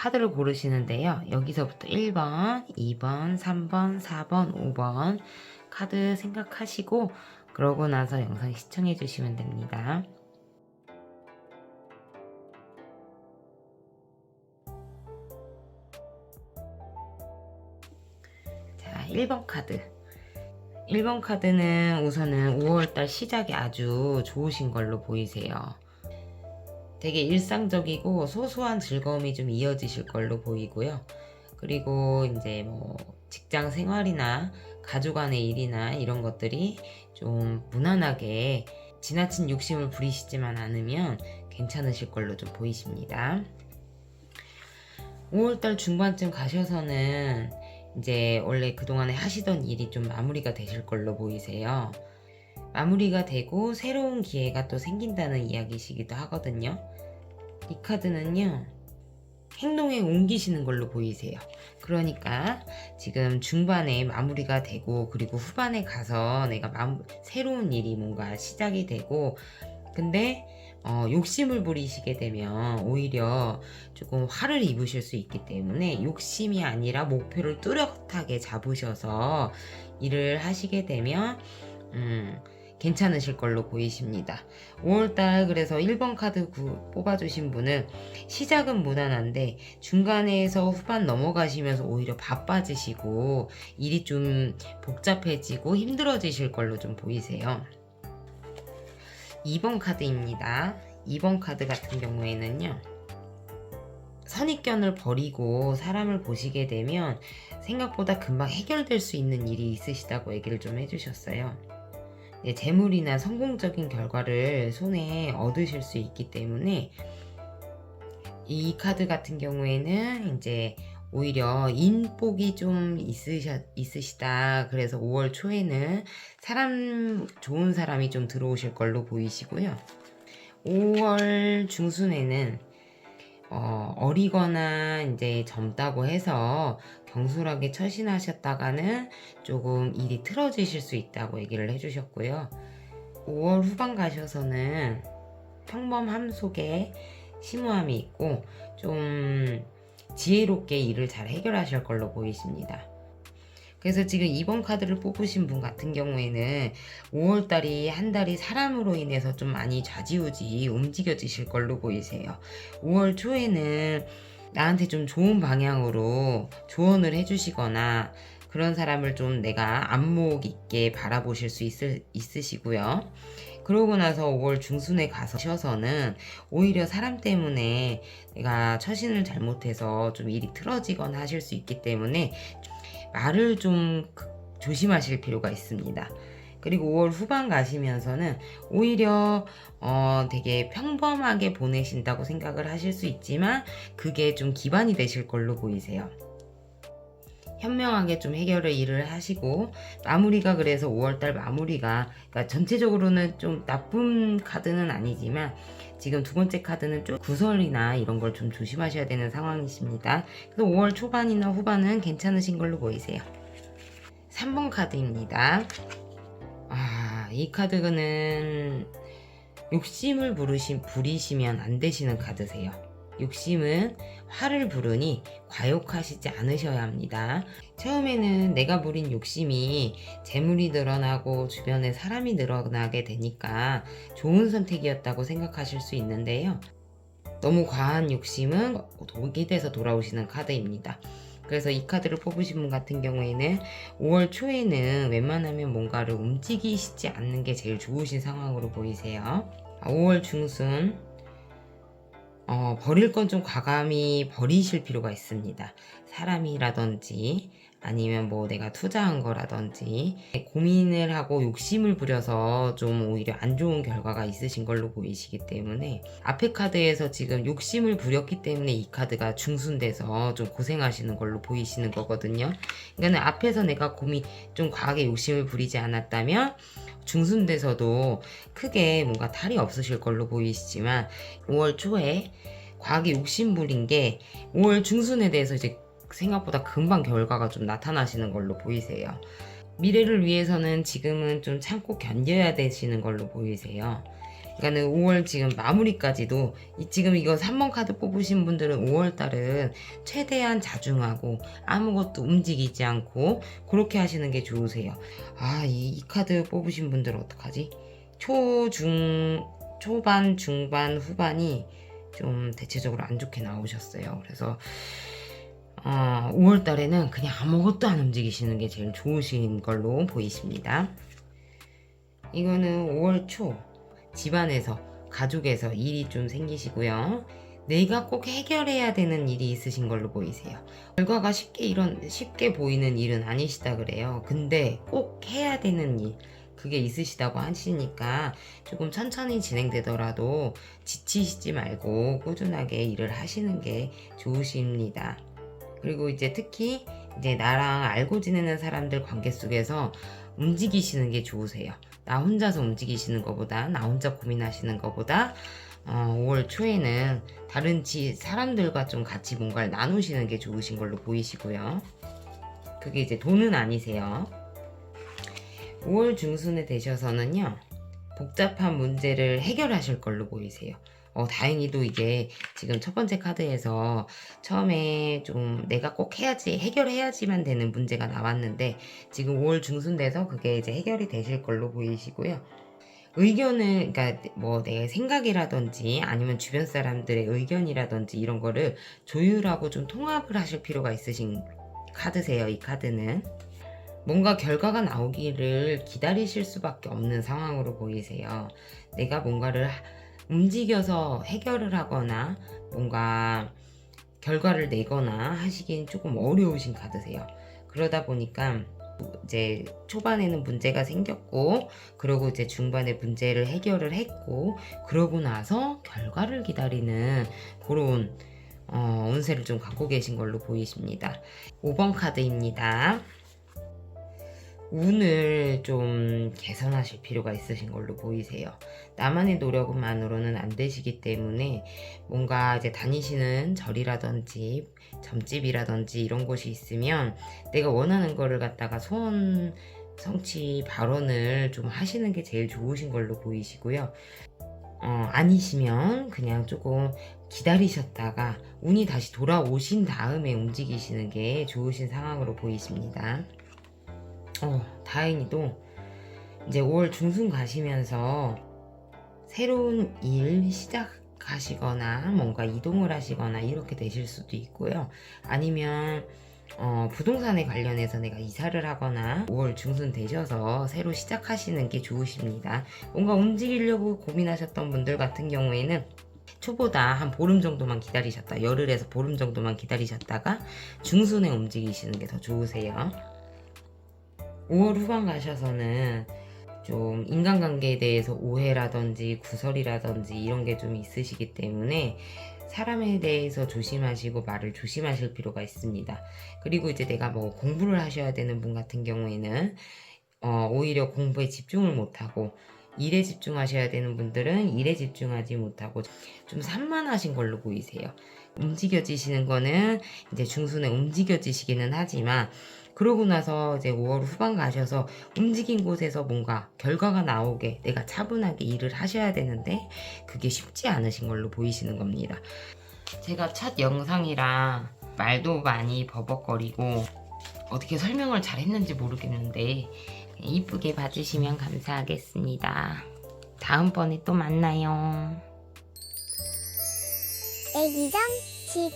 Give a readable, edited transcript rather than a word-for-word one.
카드를 고르시는데요. 여기서부터 1번, 2번, 3번, 4번, 5번 카드 생각하시고 그러고 나서 영상 시청해 주시면 됩니다. 자, 1번 카드. 1번 카드는 우선은 5월달 시작이 아주 좋으신 걸로 보이세요. 되게 일상적이고 소소한 즐거움이 좀 이어지실 걸로 보이고요. 그리고 이제 뭐 직장 생활이나 가족 간의 일이나 이런 것들이 좀 무난하게 지나친 욕심을 부리시지만 않으면 괜찮으실 걸로 좀 보이십니다. 5월달 중반쯤 가셔서는 이제 원래 그동안에 하시던 일이 좀 마무리가 되실 걸로 보이세요. 마무리가 되고 새로운 기회가 또 생긴다는 이야기시기도 하거든요. 이 카드는요, 행동에 옮기시는 걸로 보이세요. 그러니까 지금 중반에 마무리가 되고 그리고 후반에 가서 내가 새로운 일이 뭔가 시작이 되고, 근데 욕심을 부리시게 되면 오히려 조금 화를 입으실 수 있기 때문에 욕심이 아니라 목표를 뚜렷하게 잡으셔서 일을 하시게 되면 괜찮으실 걸로 보이십니다. 5월달 그래서 1번 카드 뽑아주신 분은 시작은 무난한데 중간에서 후반 넘어가시면서 오히려 바빠지시고 일이 좀 복잡해지고 힘들어지실 걸로 좀 보이세요. 2번 카드입니다. 2번 카드 같은 경우에는요, 선입견을 버리고 사람을 보시게 되면 생각보다 금방 해결될 수 있는 일이 있으시다고 얘기를 좀 해주셨어요. 재물이나 성공적인 결과를 손에 얻으실 수 있기 때문에 이 카드 같은 경우에는 이제 오히려 인복이 좀 있으시다. 그래서 5월 초에는 좋은 사람이 좀 들어오실 걸로 보이시고요. 5월 중순에는 어리거나 이제 젊다고 해서 경솔하게 처신하셨다가는 조금 일이 틀어지실 수 있다고 얘기를 해주셨고요. 5월 후반 가셔서는 평범함 속에 심오함이 있고 좀 지혜롭게 일을 잘 해결하실 걸로 보이십니다. 그래서 지금 2번 카드를 뽑으신 분 같은 경우에는 5월달이 한 달이 사람으로 인해서 좀 많이 좌지우지 움직여지실 걸로 보이세요. 5월 초에는 나한테 좀 좋은 방향으로 조언을 해주시거나 그런 사람을 좀 내가 안목 있게 바라보실 수 있으시고요. 그러고 나서 5월 중순에 가셔서는 오히려 사람 때문에 내가 처신을 잘못해서 좀 일이 틀어지거나 하실 수 있기 때문에 말을 좀 조심하실 필요가 있습니다. 그리고 5월 후반 가시면서는 오히려 되게 평범하게 보내신다고 생각을 하실 수 있지만 그게 좀 기반이 되실 걸로 보이세요. 현명하게 좀 일을 하시고 마무리가 그래서 5월달 마무리가 그러니까 전체적으로는 좀 나쁜 카드는 아니지만 지금 두 번째 카드는 좀 구설이나 이런 걸 좀 조심하셔야 되는 상황이십니다. 그래서 5월 초반이나 후반은 괜찮으신 걸로 보이세요. 3번 카드입니다. 이 카드는 욕심을 부리시면 안 되시는 카드세요. 욕심은 화를 부르니 과욕하시지 않으셔야 합니다. 처음에는 내가 부린 욕심이 재물이 늘어나고 주변에 사람이 늘어나게 되니까 좋은 선택이었다고 생각하실 수 있는데요. 너무 과한 욕심은 독이 돼서 돌아오시는 카드입니다. 그래서 이 카드를 뽑으신 분 같은 경우에는 5월 초에는 웬만하면 뭔가를 움직이시지 않는 게 제일 좋으신 상황으로 보이세요. 5월 중순 버릴 건 좀 과감히 버리실 필요가 있습니다. 사람이라든지 아니면 뭐 내가 투자한 거라든지 고민을 하고 욕심을 부려서 좀 오히려 안 좋은 결과가 있으신 걸로 보이시기 때문에 앞에 카드에서 지금 욕심을 부렸기 때문에 이 카드가 중순돼서 좀 고생하시는 걸로 보이시는 거거든요. 그러니까 앞에서 내가 좀 과하게 욕심을 부리지 않았다면 중순돼서도 크게 뭔가 탈이 없으실 걸로 보이시지만 5월 초에 과하게 욕심 부린 게 5월 중순에 대해서 이제 생각보다 금방 결과가 좀 나타나시는 걸로 보이세요. 미래를 위해서는 지금은 좀 참고 견뎌야 되시는 걸로 보이세요. 그러니까는 5월 지금 마무리까지도 지금 이거 3번 카드 뽑으신 분들은 5월 달은 최대한 자중하고 아무것도 움직이지 않고 그렇게 하시는 게 좋으세요. 이 카드 뽑으신 분들은 어떡하지? 초반, 중반, 후반이 좀 대체적으로 안 좋게 나오셨어요. 그래서 5월 달에는 그냥 아무것도 안 움직이시는 게 제일 좋으신 걸로 보이십니다. 이거는 5월 초 집안에서 가족에서 일이 좀 생기시고요. 내가 꼭 해결해야 되는 일이 있으신 걸로 보이세요. 결과가 쉽게 보이는 일은 아니시다 그래요. 근데 꼭 해야 되는 일, 그게 있으시다고 하시니까 조금 천천히 진행되더라도 지치시지 말고 꾸준하게 일을 하시는 게 좋으십니다. 그리고 이제 특히 이제 나랑 알고 지내는 사람들 관계 속에서 움직이시는 게 좋으세요. 나 혼자서 움직이시는 것보다, 나 혼자 고민하시는 것보다 5월 초에는 다른 사람들과 좀 같이 뭔가를 나누시는 게 좋으신 걸로 보이시고요. 그게 이제 돈은 아니세요. 5월 중순에 되셔서는요, 복잡한 문제를 해결하실 걸로 보이세요. 다행히도 이게 지금 첫 번째 카드에서 처음에 좀 내가 꼭 해결해야지만 되는 문제가 나왔는데 지금 5월 중순 돼서 그게 이제 해결이 되실 걸로 보이시고요. 의견은, 그러니까 뭐 내 생각이라든지 아니면 주변 사람들의 의견이라든지 이런 거를 조율하고 좀 통합을 하실 필요가 있으신 카드세요, 이 카드는. 뭔가 결과가 나오기를 기다리실 수밖에 없는 상황으로 보이세요. 내가 뭔가를 움직여서 해결을 하거나 뭔가 결과를 내거나 하시기엔 조금 어려우신 카드세요. 그러다 보니까 이제 초반에는 문제가 생겼고, 그러고 이제 중반에 문제를 해결을 했고, 그러고 나서 결과를 기다리는 그런 운세를 좀 갖고 계신 걸로 보이십니다. 5번 카드입니다. 운을 좀 개선하실 필요가 있으신 걸로 보이세요. 나만의 노력만으로는 안 되시기 때문에 뭔가 이제 다니시는 절이라든지 점집이라든지 이런 곳이 있으면 내가 원하는 거를 갖다가 소원 성취 발언을 좀 하시는 게 제일 좋으신 걸로 보이시고요. 아니시면 그냥 조금 기다리셨다가 운이 다시 돌아오신 다음에 움직이시는 게 좋으신 상황으로 보이십니다. 다행히도 이제 5월 중순 가시면서 새로운 일 시작하시거나 뭔가 이동을 하시거나 이렇게 되실 수도 있고요. 아니면 부동산에 관련해서 내가 이사를 하거나 5월 중순 되셔서 새로 시작하시는 게 좋으십니다. 뭔가 움직이려고 고민하셨던 분들 같은 경우에는 초보다 한 보름 정도만 기다리셨다, 열흘에서 보름 정도만 기다리셨다가 중순에 움직이시는 게 더 좋으세요. 5월 후반 가셔서는 좀 인간관계에 대해서 오해라든지 구설이라든지 이런 게 좀 있으시기 때문에 사람에 대해서 조심하시고 말을 조심하실 필요가 있습니다. 그리고 이제 내가 뭐 공부를 하셔야 되는 분 같은 경우에는 오히려 공부에 집중을 못하고, 일에 집중하셔야 되는 분들은 일에 집중하지 못하고 좀 산만하신 걸로 보이세요. 움직여지시는 거는 이제 중순에 움직여지시기는 하지만, 그러고 나서 이제 5월 후반 가셔서 움직인 곳에서 뭔가 결과가 나오게 내가 차분하게 일을 하셔야 되는데 그게 쉽지 않으신 걸로 보이시는 겁니다. 제가 첫 영상이라 말도 많이 버벅거리고 어떻게 설명을 잘 했는지 모르겠는데 이쁘게 봐주시면 감사하겠습니다. 다음번에 또 만나요. 애기장 집